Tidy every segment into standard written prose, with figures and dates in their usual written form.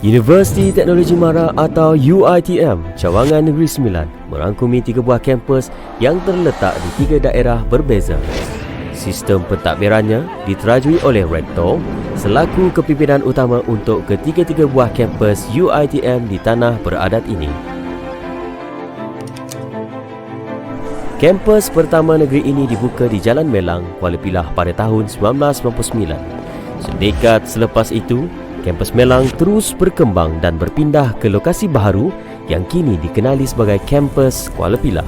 Universiti Teknologi Mara atau UiTM Cawangan Negeri Sembilan merangkumi 3 buah kampus yang terletak di 3 daerah berbeza. Sistem pentadbirannya diterajui oleh Rektor selaku kepimpinan utama untuk ketiga-tiga buah kampus UiTM di tanah beradat ini. Kampus pertama negeri ini dibuka di Jalan Melang, Kuala Pilah pada tahun 1999. Sedekat selepas itu, Kampus Melang terus berkembang dan berpindah ke lokasi baharu yang kini dikenali sebagai Kampus Kuala Pilah.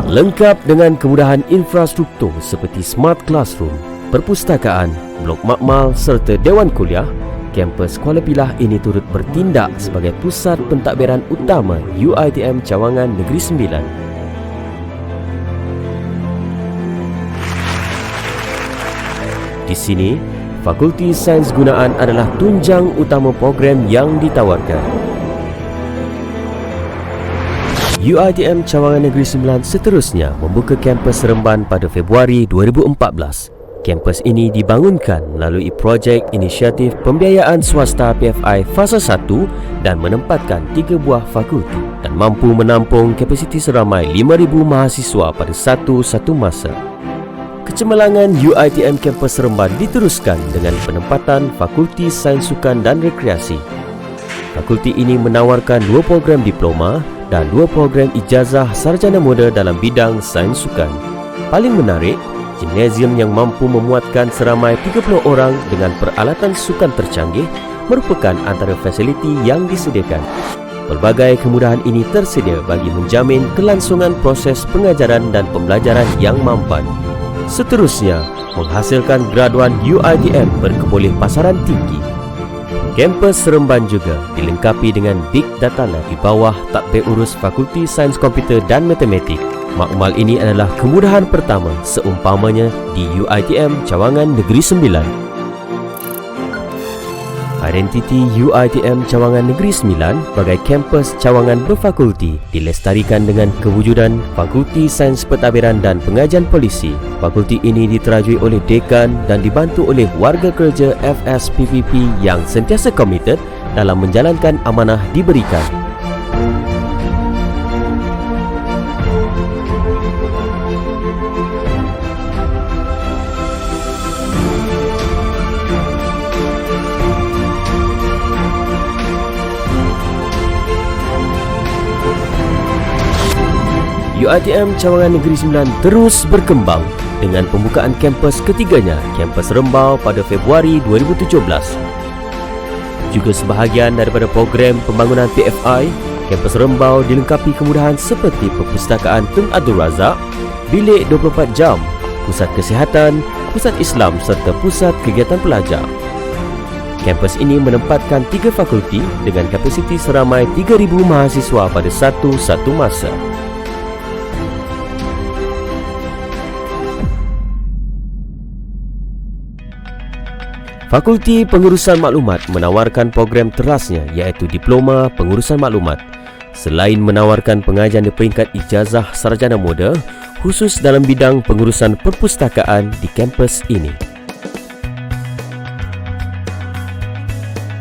Lengkap dengan kemudahan infrastruktur seperti Smart Classroom, perpustakaan, blok makmal serta dewan kuliah, Kampus Kuala Pilah ini turut bertindak sebagai pusat pentadbiran utama UiTM Cawangan Negeri Sembilan. Di sini, Fakulti Sains Gunaan adalah tunjang utama program yang ditawarkan. UiTM Cawangan Negeri Sembilan seterusnya membuka kampus Seremban pada Februari 2014. Kampus ini dibangunkan melalui projek inisiatif pembiayaan swasta PFI Fasa 1 dan menempatkan 3 buah fakulti dan mampu menampung kapasiti seramai 5,000 mahasiswa pada satu masa. Kecemerlangan UiTM Kampus Seremban diteruskan dengan penempatan Fakulti Sains Sukan dan Rekreasi. Fakulti ini menawarkan 2 program diploma dan 2 program ijazah sarjana muda dalam bidang sains sukan. Paling menarik, gimnasium yang mampu memuatkan seramai 30 orang dengan peralatan sukan tercanggih merupakan antara fasiliti yang disediakan. Pelbagai kemudahan ini tersedia bagi menjamin kelangsungan proses pengajaran dan pembelajaran yang mampan. Seterusnya, menghasilkan graduan UiTM berkepoleh pasaran tinggi. Kampus Seremban juga dilengkapi dengan Big Data Lab di bawah tadbir urus Fakulti Sains Komputer dan Matematik. Makmal ini adalah kemudahan pertama seumpamanya di UiTM Cawangan Negeri Sembilan. Identiti UiTM Cawangan Negeri Sembilan sebagai kampus cawangan berfakulti dilestarikan dengan kewujudan Fakulti Sains Pentadbiran dan Pengajian Polisi. Fakulti ini diterajui oleh dekan dan dibantu oleh warga kerja FSPPP yang sentiasa komited dalam menjalankan amanah diberikan. UiTM Cawangan Negeri Sembilan terus berkembang dengan pembukaan kampus ketiganya, Kampus Rembau pada Februari 2017. Juga sebahagian daripada program pembangunan PFI, Kampus Rembau dilengkapi kemudahan seperti perpustakaan Tun Abdul Razak, bilik 24 jam, pusat kesihatan, pusat Islam serta pusat kegiatan pelajar. Kampus ini menempatkan 3 fakulti dengan kapasiti seramai 3,000 mahasiswa pada satu masa. Fakulti Pengurusan Maklumat menawarkan program terasnya iaitu Diploma Pengurusan Maklumat. Selain menawarkan pengajian di peringkat ijazah sarjana muda khusus dalam bidang pengurusan perpustakaan di kampus ini.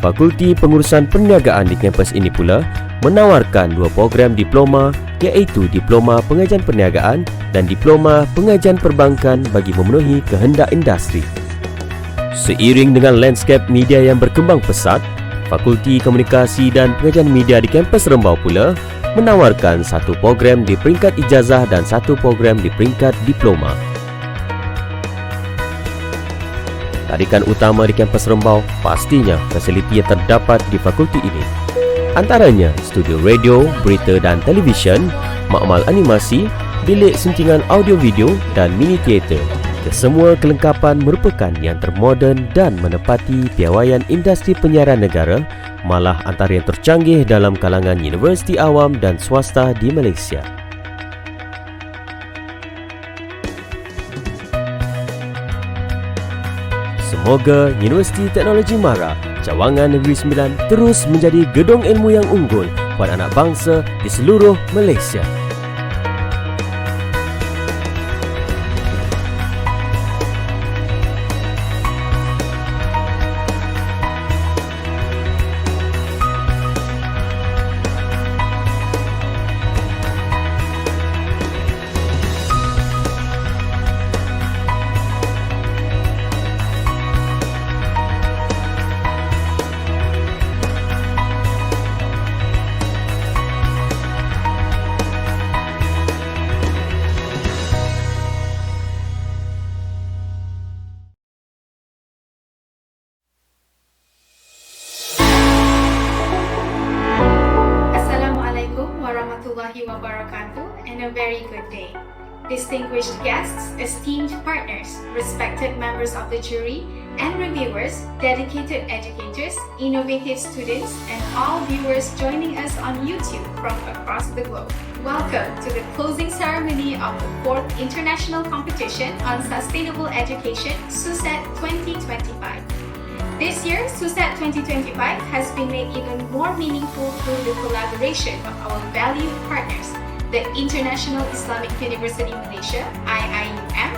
Fakulti Pengurusan Perniagaan di kampus ini pula menawarkan 2 program diploma iaitu Diploma Pengajian Perniagaan dan Diploma Pengajian Perbankan bagi memenuhi kehendak industri. Seiring dengan lanskap media yang berkembang pesat, Fakulti Komunikasi dan Pengajian Media di kampus Rembau pula menawarkan 1 program di peringkat ijazah dan 1 program di peringkat diploma. Tarikan utama di kampus Rembau pastinya fasiliti yang terdapat di fakulti ini. Antaranya studio radio, berita dan televisyen, makmal animasi, bilik suntingan audio video dan mini teater. Kesemua kelengkapan merupakan yang termoden dan menepati piawaian industri penyiaran negara, malah antara yang tercanggih dalam kalangan universiti awam dan swasta di Malaysia. Semoga Universiti Teknologi Mara Cawangan Negeri Sembilan terus menjadi gedung ilmu yang unggul buat anak bangsa di seluruh Malaysia. distinguished guests, esteemed partners, respected members of the jury, and reviewers, dedicated educators, innovative students, and all viewers joining us on YouTube from across the globe. Welcome to the closing ceremony of the 4th International Competition on Sustainable Education, SUSED2025. This year, SUSED2025 has been made even more meaningful through the collaboration of our valued partners, the International Islamic University Malaysia, IIUM,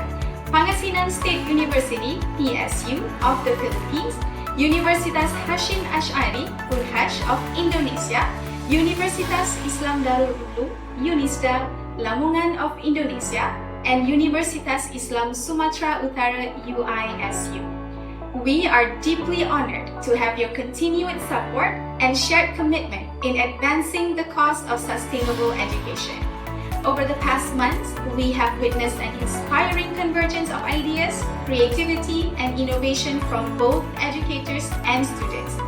Pangasinan State University, PSU, of the Philippines, Universitas Hashim Ash'ari, Unhash of Indonesia, Universitas Islam Darul Ulum, UNISDA, Lamongan of Indonesia, and Universitas Islam Sumatra Utara, UISU. We are deeply honored to have your continued support and shared commitment in advancing the cause of sustainable education. Over the past months, we have witnessed an inspiring convergence of ideas, creativity, and innovation from both educators and students.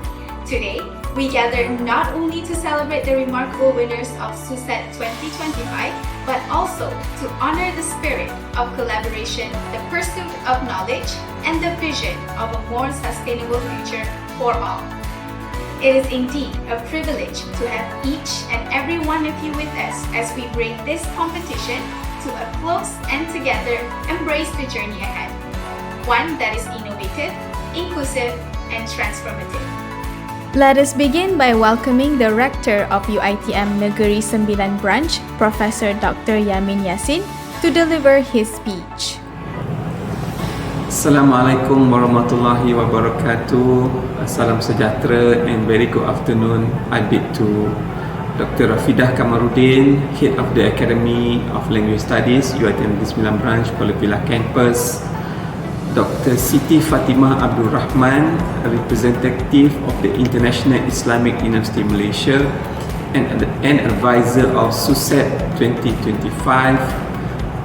Today, we gather not only to celebrate the remarkable winners of SUSED2025, but also to honor the spirit of collaboration, the pursuit of knowledge, and the vision of a more sustainable future for all. It is indeed a privilege to have each and every one of you with us as we bring this competition to a close and together embrace the journey ahead. One that is innovative, inclusive, and transformative. Let us begin by welcoming the Rector of UiTM Negeri Sembilan Branch, Professor Dr. Yamin Yassin, to deliver his speech. Assalamualaikum warahmatullahi wabarakatuh. Salam sejahtera and very good afternoon. I bid to Dr. Rafidah Kamaruddin, Head of the Academy of Language Studies, UiTM Negeri Sembilan Branch, Kuala Pilah Campus, Dr. Siti Fatimah Abdul Rahman, representative of the International Islamic University Malaysia and an advisor of SUSED 2025,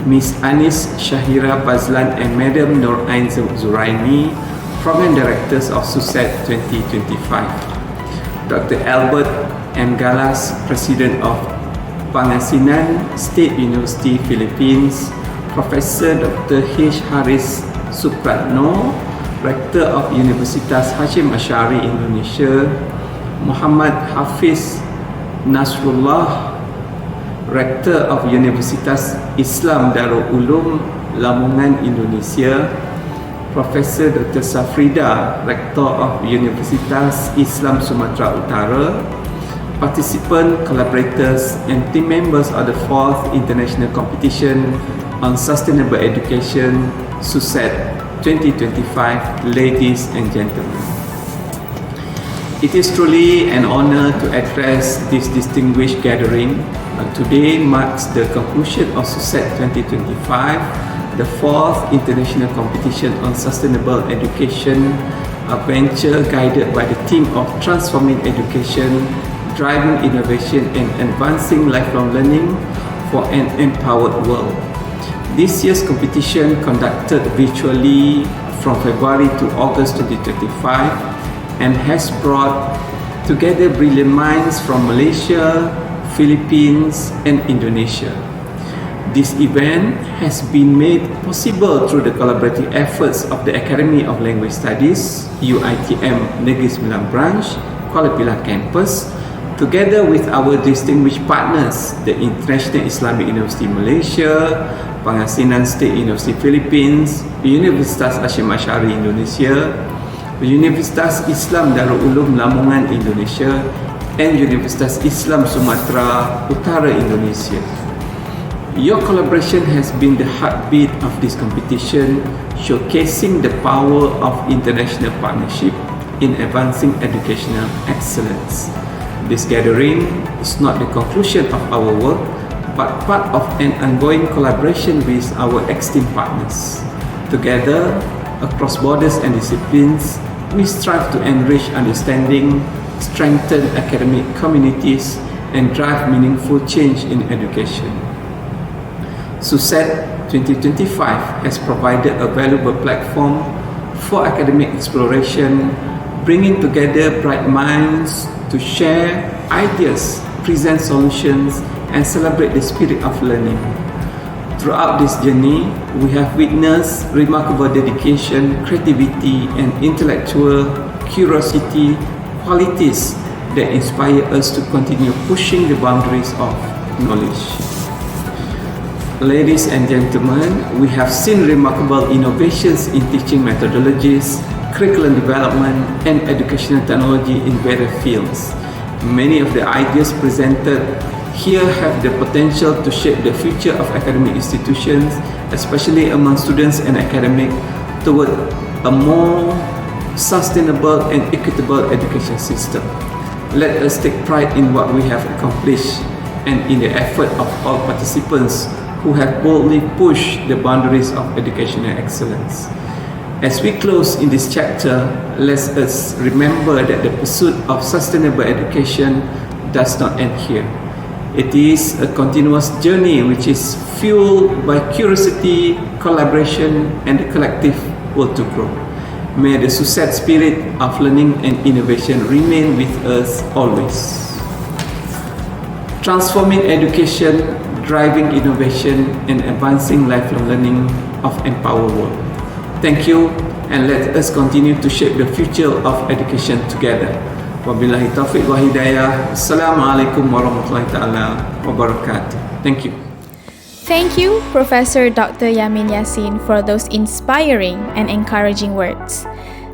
Ms. Anis Shahira Bazlan and Madam Nur Ain Zuraini, Program Directors of SUSED 2025, Dr. Albert M. Galas, President of Pangasinan State University, Philippines, Professor Dr. H. Haris Supratno, Rector of Universitas Hashim Ash'ari, Indonesia, Muhammad Hafiz Nasrullah, Rector of Universitas Islam Darul Ulum, Lamongan, Indonesia, Professor Dr. Safrida, Rector of Universitas Islam Sumatra Utara, participant, collaborators, and team members of the 4th International Competition on Sustainable Education, SUSED 2025, ladies and gentlemen. It is truly an honor to address this distinguished gathering. Today marks the conclusion of SUSED 2025, the 4th International Competition on Sustainable Education, a venture guided by the theme of transforming education, driving innovation and advancing lifelong learning for an empowered world. This year's competition, conducted virtually from February to August 2025, and has brought together brilliant minds from Malaysia, Philippines, and Indonesia. This event has been made possible through the collaborative efforts of the Academy of Language Studies, UiTM Negeri Sembilan Branch, Kuala Pilah Campus, together with our distinguished partners, the International Islamic University Malaysia, Pangasinan State University Philippines, Universitas Hashim Ash'ari Indonesia, Universitas Islam Darul Ulum Lamongan Indonesia, and Universitas Islam Sumatra Utara Indonesia. Your collaboration has been the heartbeat of this competition, showcasing the power of international partnership in advancing educational excellence. This gathering is not the conclusion of our work, but part of an ongoing collaboration with our esteemed partners. Together, across borders and disciplines, we strive to enrich understanding, strengthen academic communities, and drive meaningful change in education. SUSED 2025 has provided a valuable platform for academic exploration, bringing together bright minds to share ideas, present solutions, and celebrate the spirit of learning. Throughout this journey, we have witnessed remarkable dedication, creativity, and intellectual curiosity, qualities that inspire us to continue pushing the boundaries of knowledge. Ladies and gentlemen, we have seen remarkable innovations in teaching methodologies, curriculum development, and educational technology in various fields. Many of the ideas presented here have the potential to shape the future of academic institutions, especially among students and academics, toward a more sustainable and equitable education system. Let us take pride in what we have accomplished and in the effort of all participants who have boldly pushed the boundaries of educational excellence. As we close in this chapter, let us remember that the pursuit of sustainable education does not end here. It is a continuous journey which is fueled by curiosity, collaboration, and the collective will to grow. May the SUSED spirit of learning and innovation remain with us always. Transforming education, driving innovation, and advancing lifelong learning of empowered world. Thank you, and let us continue to shape the future of education together. Wabillahi taufiq wa hidayah. Assalamualaikum warahmatullahi ta'ala wabarakatuh. Thank you. Thank you, Professor Dr. Yamin Yassin, for those inspiring and encouraging words.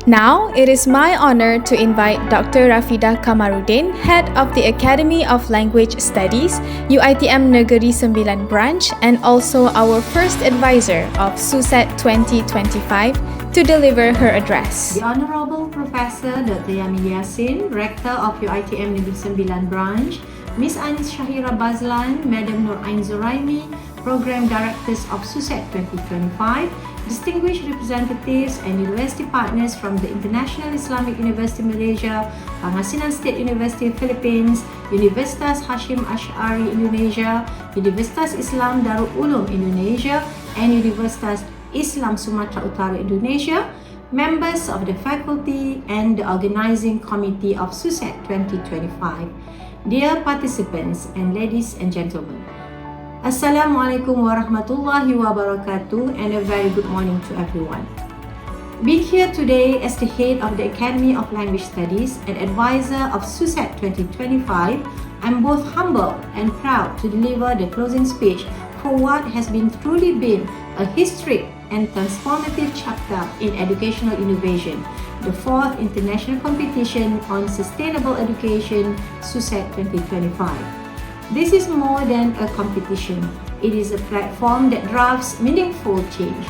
Now, it is my honor to invite Dr. Rafidah Kamarudin, Head of the Academy of Language Studies, UiTM Negeri Sembilan Branch, and also our first advisor of SUSED2025, to deliver her address. The Honorable Professor Dr. Yamin Yassin, Rector of UiTM Negeri Sembilan Branch, Ms. Anis Shahira Bazlan, Madam Nur Ain Zuraimi, Program Directors of SUSED2025, distinguished representatives and university partners from the International Islamic University Malaysia, Pangasinan State University Philippines, Universitas Hashim Ash'ari Indonesia, Universitas Islam Darul Ulum Indonesia, and Universitas Islam Sumatra Utara Indonesia, members of the faculty and the organizing committee of SUSED 2025. Dear participants and ladies and gentlemen, Assalamualaikum warahmatullahi wabarakatuh, and a very good morning to everyone. Being here today as the head of the Academy of Language Studies and advisor of SUSED 2025, I'm both humble and proud to deliver the closing speech for what has truly been a historic and transformative chapter in educational innovation, the fourth international competition on sustainable education, SUSED 2025. This is more than a competition. It is a platform that drives meaningful change.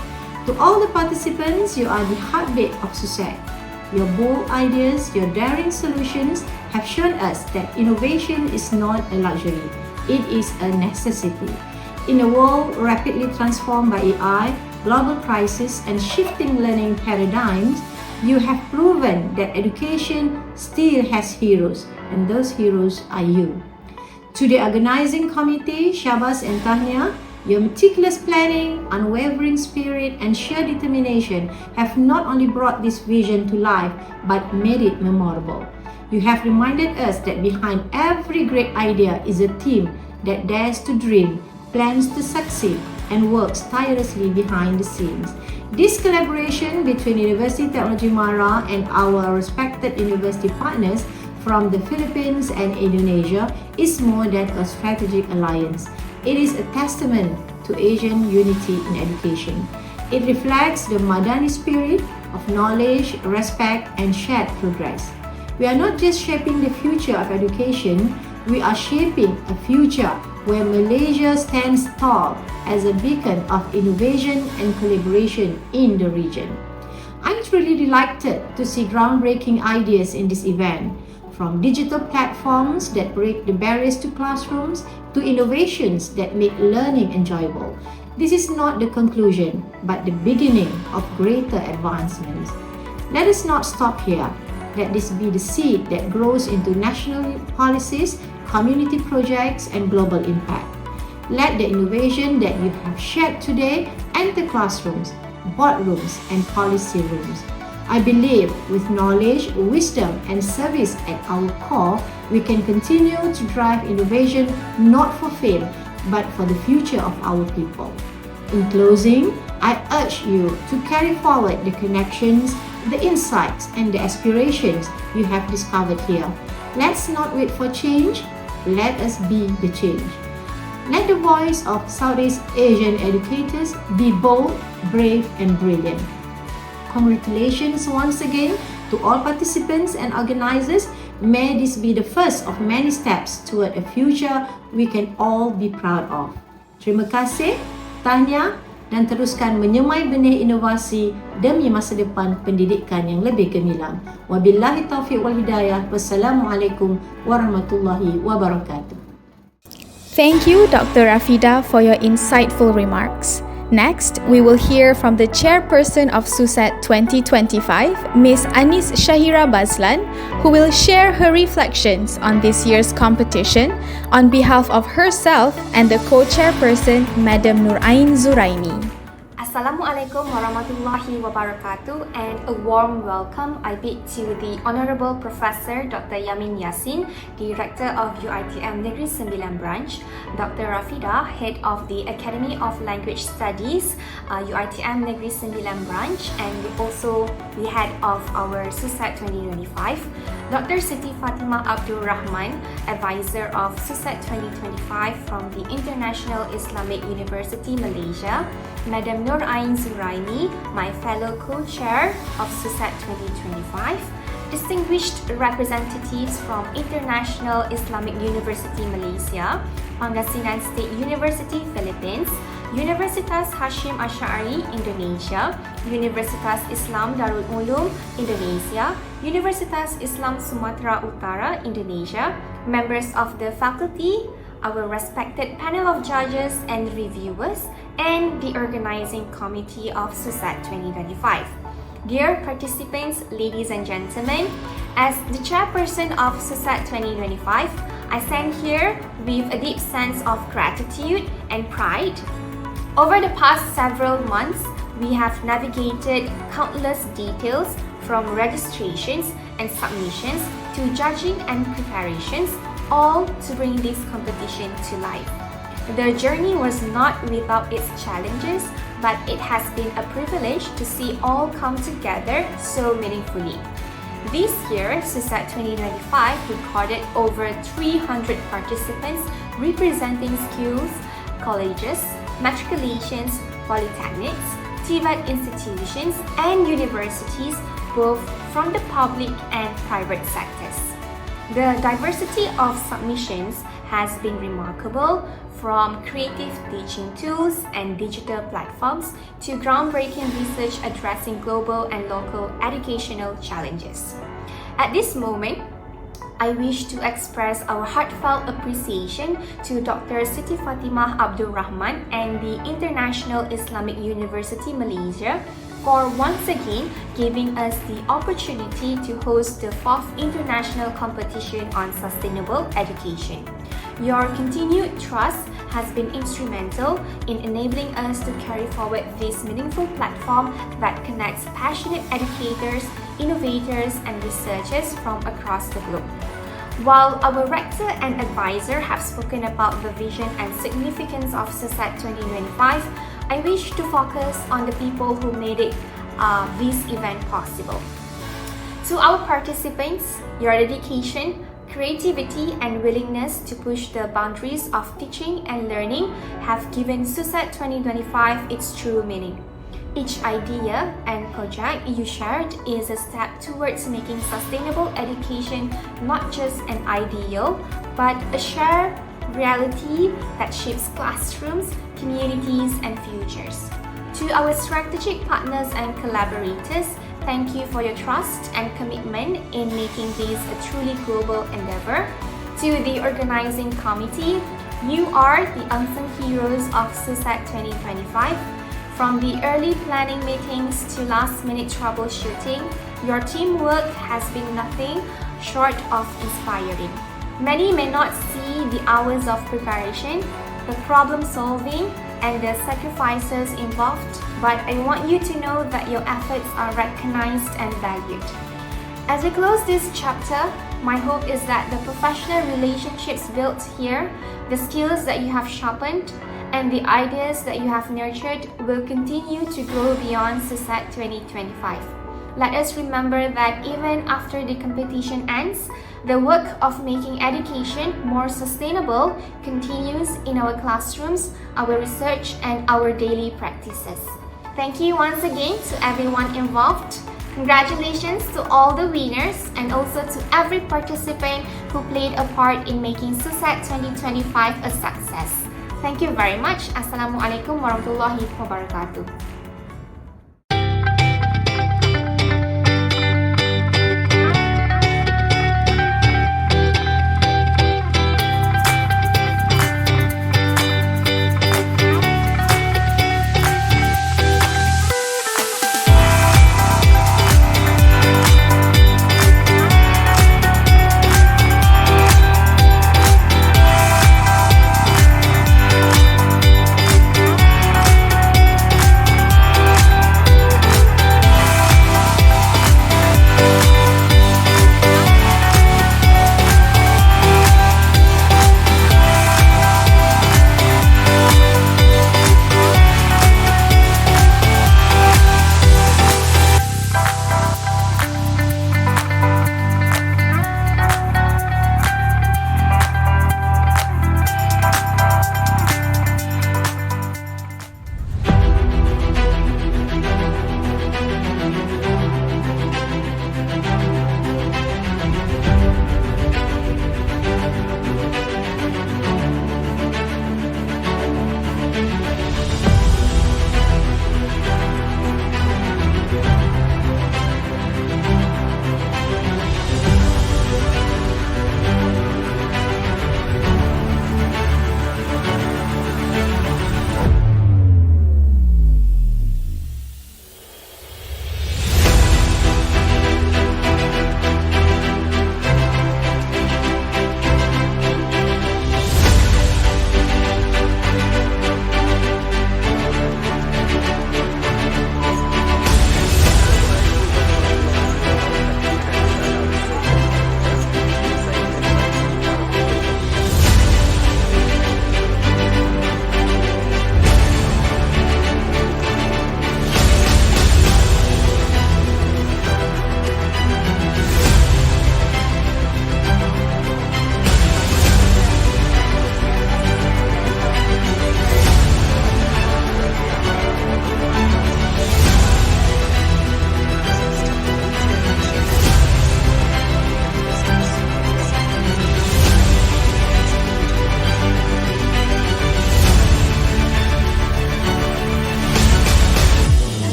To all the participants, you are the heartbeat of SUSED. Your bold ideas, your daring solutions have shown us that innovation is not a luxury. It is a necessity. In a world rapidly transformed by AI, global crisis, and shifting learning paradigms, you have proven that education still has heroes, and those heroes are you. To the organizing committee, Shabas and Tahniah, your meticulous planning, unwavering spirit, and sheer determination have not only brought this vision to life, but made it memorable. You have reminded us that behind every great idea is a team that dares to dream, plans to succeed, and works tirelessly behind the scenes. This collaboration between University Technology Mara and our respected university partners from the Philippines and Indonesia is more than a strategic alliance. It is a testament to Asian unity in education. It reflects the Madani spirit of knowledge, respect, and shared progress. We are not just shaping the future of education, we are shaping a future where Malaysia stands tall as a beacon of innovation and collaboration in the region. I'm truly delighted to see groundbreaking ideas in this event, from digital platforms that break the barriers to classrooms to innovations that make learning enjoyable. This is not the conclusion, but the beginning of greater advancements. Let us not stop here. Let this be the seed that grows into national policies, community projects, and global impact. Let the innovation that you have shared today enter classrooms, boardrooms, and policy rooms. I believe with knowledge, wisdom, and service at our core, we can continue to drive innovation not for fame, but for the future of our people. In closing, I urge you to carry forward the connections, the insights, and the aspirations you have discovered here. Let's not wait for change, let us be the change. Let the voice of Southeast Asian educators be bold, brave, and brilliant. Congratulations once again to all participants and organizers. May this be the first of many steps toward a future we can all be proud of. Terima kasih, tahniah, dan teruskan menyemai benih inovasi demi masa depan pendidikan yang lebih gemilang. Wabillahi taufiq wal hidayah. Wassalamualaikum warahmatullahi wabarakatuh. Thank you, Dr. Rafida, for your insightful remarks. Next, we will hear from the Chairperson of SUSED2025, Ms. Anis Shahira Bazlan, who will share her reflections on this year's competition on behalf of herself and the co-chairperson, Madam Nurain Zuraimi. Assalamualaikum warahmatullahi wabarakatuh, and a warm welcome I bid to the Honorable Professor Dr. Yamin Yassin, Director of UiTM Negeri Sembilan Branch, Dr. Rafida, Head of the Academy of Language Studies, UiTM Negeri Sembilan Branch, and also the Head of our SUSED2025, Dr. Siti Fatimah Abdul Rahman, Advisor of SUSED2025 from the International Islamic University Malaysia, Madam Nurain Zuraimi, my fellow co-chair of SUSED2025, distinguished representatives from International Islamic University Malaysia, Pangasinan State University Philippines, Universitas Hashim Asy'ari Indonesia, Universitas Islam Darul Ulum Indonesia, Universitas Islam Sumatera Utara Indonesia, members of the faculty, our respected panel of judges and reviewers, and the organizing committee of SUSED2025. Dear participants, ladies and gentlemen, as the chairperson of SUSED2025, I stand here with a deep sense of gratitude and pride. Over the past several months, we have navigated countless details from registrations and submissions to judging and preparations, all to bring this competition to life. The journey was not without its challenges, but it has been a privilege to see all come together so meaningfully. This year, SUSED2025 recorded over 300 participants representing schools, colleges, matriculations, polytechnics, TVET institutions, and universities, both from the public and private sectors. The diversity of submissions has been remarkable, from creative teaching tools and digital platforms to groundbreaking research addressing global and local educational challenges. At this moment, I wish to express our heartfelt appreciation to Dr. Siti Fatimah Abdul Rahman and the International Islamic University Malaysia for once again giving us the opportunity to host the 4th International Competition on Sustainable Education. Your continued trust has been instrumental in enabling us to carry forward this meaningful platform that connects passionate educators, innovators, and researchers from across the globe. While our rector and advisor have spoken about the vision and significance of SUSED2025, I wish to focus on the people who made this event possible. To our participants, your dedication, creativity, and willingness to push the boundaries of teaching and learning have given SUSED2025 its true meaning. Each idea and project you shared is a step towards making sustainable education not just an ideal, but a shared reality that shapes classrooms, communities, and futures. To our strategic partners and collaborators, thank you for your trust and commitment in making this a truly global endeavor. To the organizing committee, you are the unsung heroes of SUSED2025. From the early planning meetings to last-minute troubleshooting, your teamwork has been nothing short of inspiring. Many may not see the hours of preparation, the problem-solving, and the sacrifices involved, but I want you to know that your efforts are recognized and valued. As we close this chapter, my hope is that the professional relationships built here, the skills that you have sharpened, and the ideas that you have nurtured will continue to grow beyond SUSED2025. Let us remember that even after the competition ends, the work of making education more sustainable continues in our classrooms, our research, and our daily practices. Thank you once again to everyone involved. Congratulations to all the winners and also to every participant who played a part in making SUSED2025 a success. Thank you very much. Assalamualaikum warahmatullahi wabarakatuh.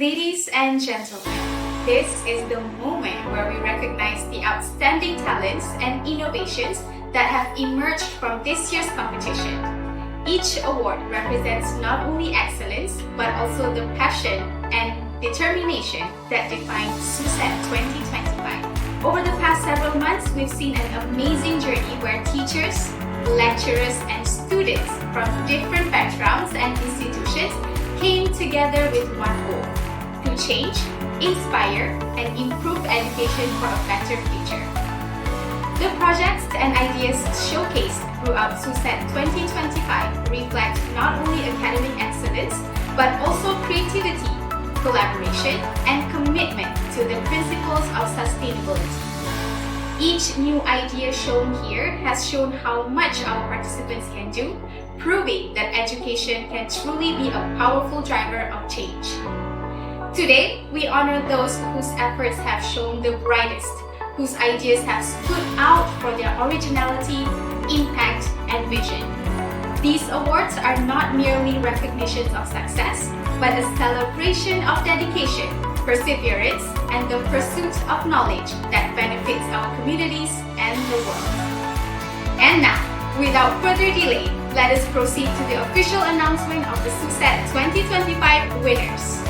Ladies and gentlemen, this is the moment where we recognize the outstanding talents and innovations that have emerged from this year's competition. Each award represents not only excellence, but also the passion and determination that define SUSED2025. Over the past several months, we've seen an amazing journey where teachers, lecturers, and students from different backgrounds and institutions came together with one goal: to change, inspire, and improve education for a better future. The projects and ideas showcased throughout SUSED2025 reflect not only academic excellence, but also creativity, collaboration, and commitment to the principles of sustainability. Each new idea shown here has shown how much our participants can do, proving that education can truly be a powerful driver of change. Today, we honor those whose efforts have shown the brightest, whose ideas have stood out for their originality, impact, and vision. These awards are not merely recognitions of success, but a celebration of dedication, perseverance, and the pursuit of knowledge that benefits our communities and the world. And now, without further delay, let us proceed to the official announcement of the SUSED2025 winners.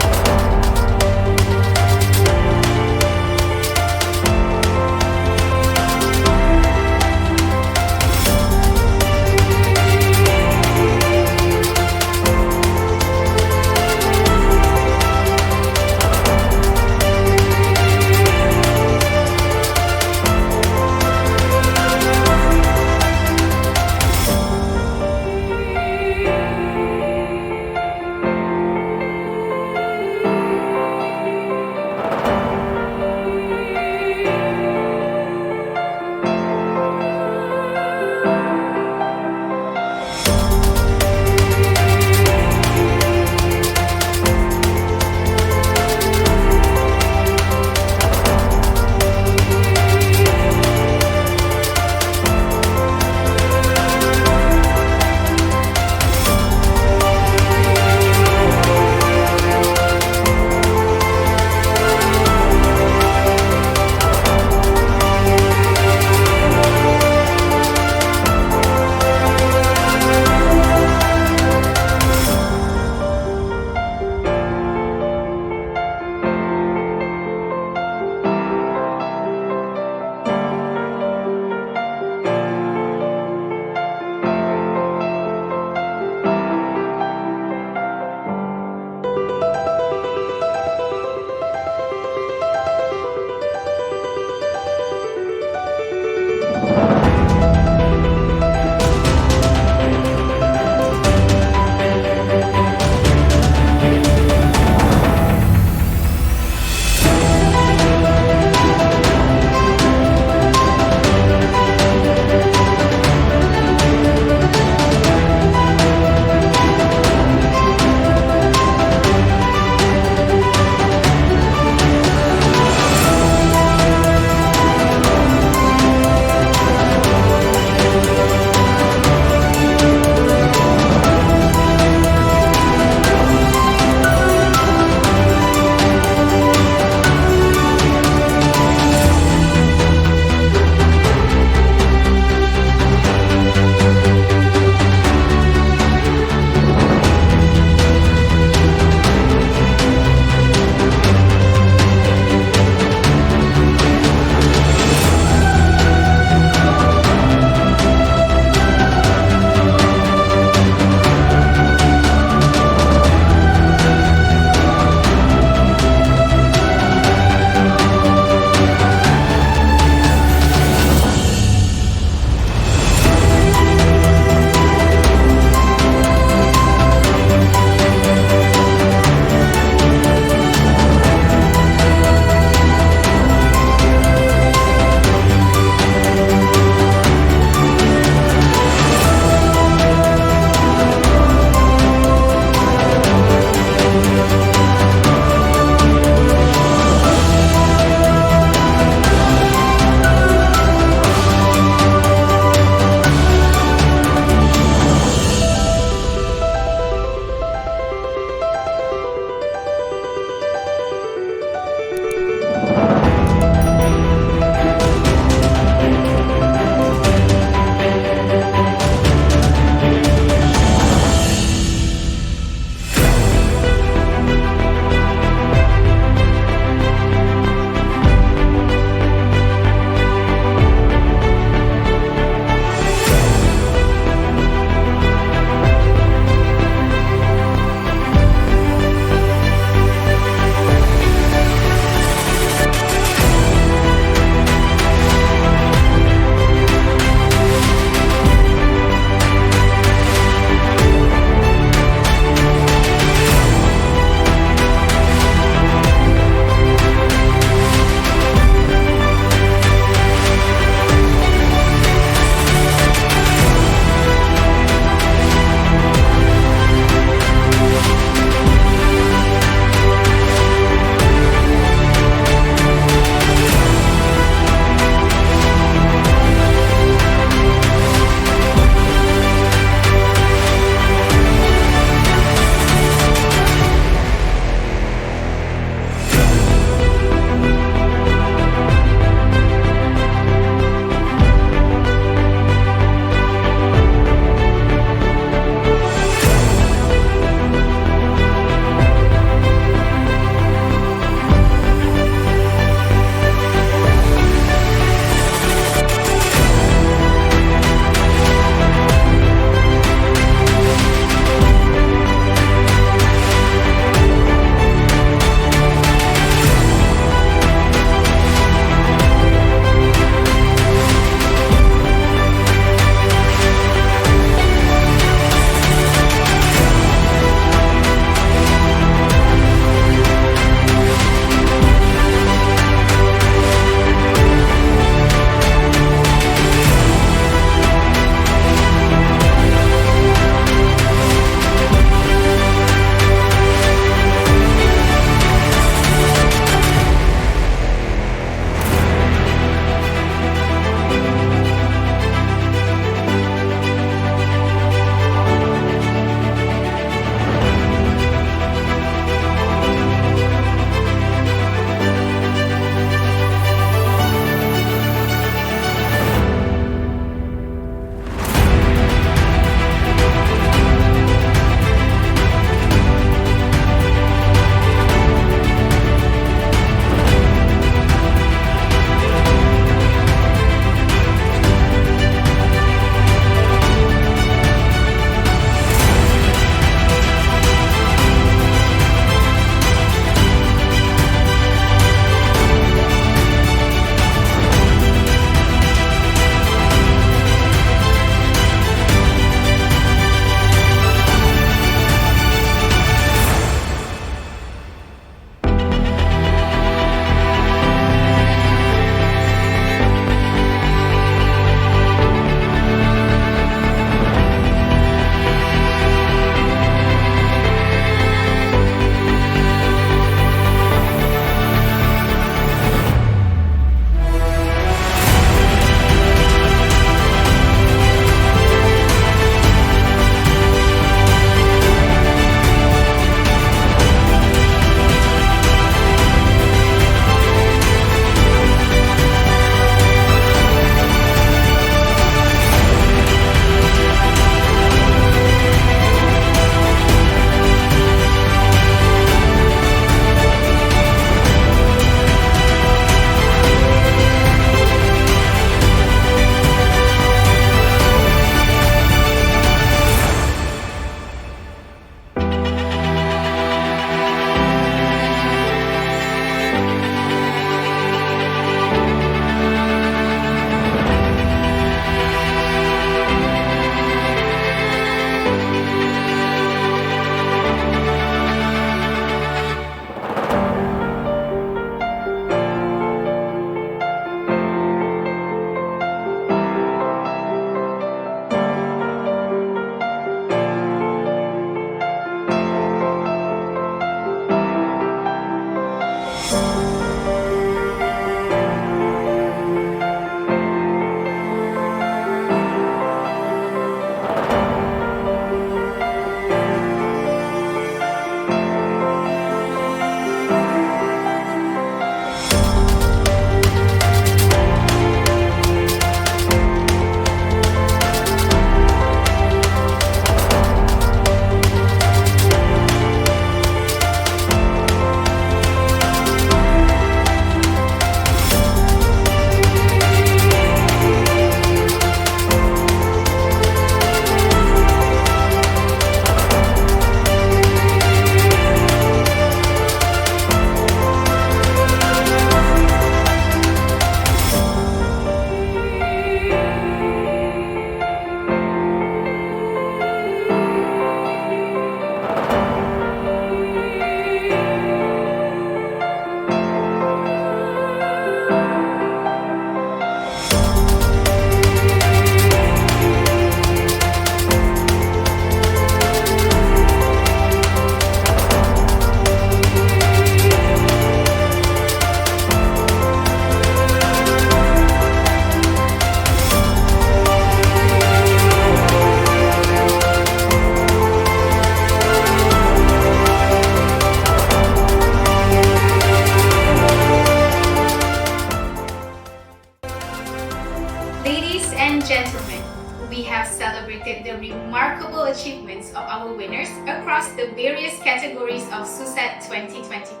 Ladies and gentlemen, we have celebrated the remarkable achievements of our winners across the various categories of SUSED 2025.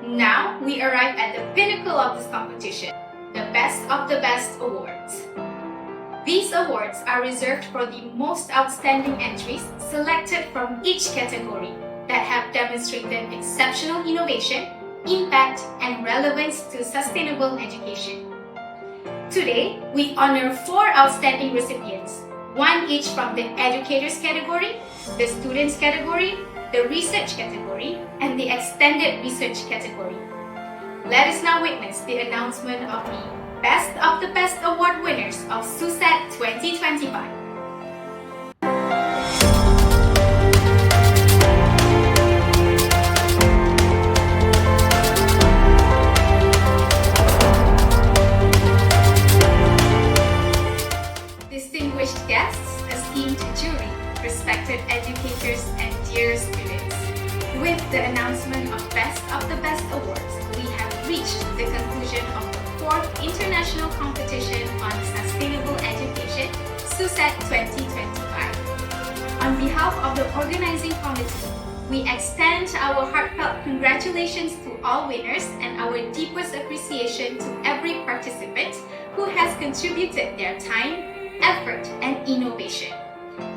Now we arrive at the pinnacle of this competition, the Best of the Best Awards. These awards are reserved for the most outstanding entries selected from each category that have demonstrated exceptional innovation, impact, and relevance to sustainable education. Today, we honor 4 outstanding recipients, one each from the Educators category, the Students category, the Research category, and the Extended Research category. Let us now witness the announcement of the Best of the Best Award winners of SUSED 2025. Distinguished guests, esteemed jury, respected educators, and dear students. With the announcement of Best of the Best Awards, we have reached the conclusion of the 4th International Competition on Sustainable Education, SUSED 2025. On behalf of the organizing committee, we extend our heartfelt congratulations to all winners and our deepest appreciation to every participant who has contributed their time, effort, and innovation.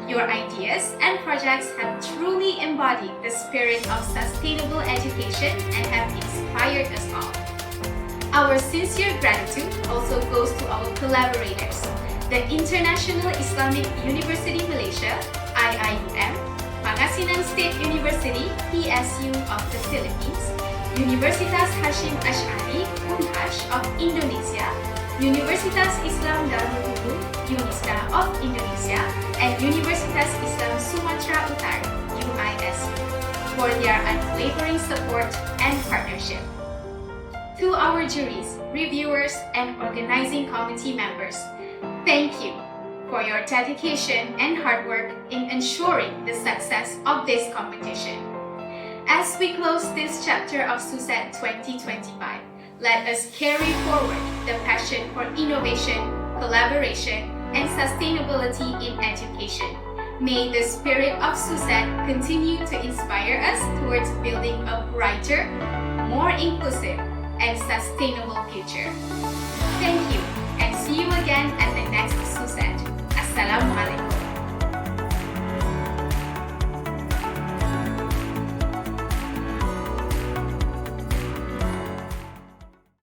Your ideas and projects have truly embodied the spirit of sustainable education and have inspired us all. Our sincere gratitude also goes to our collaborators, the International Islamic University Malaysia, IIUM, Pangasinan State University, PSU of the Philippines, Universitas Hashim Ash'ari, UNHASH of Indonesia, Universitas Islam Darul Ulum, UNISTA of Indonesia, and Universitas Islam Sumatra Utara, UISU, for their unwavering support and partnership. To our juries, reviewers, and organizing committee members, thank you for your dedication and hard work in ensuring the success of this competition. As we close this chapter of SUSED 2025, let us carry forward the passion for innovation, collaboration, and sustainability in education. May the spirit of SUSED continue to inspire us towards building a brighter, more inclusive, and sustainable future. Thank you, and see you again at the next SUSED. Assalamualaikum.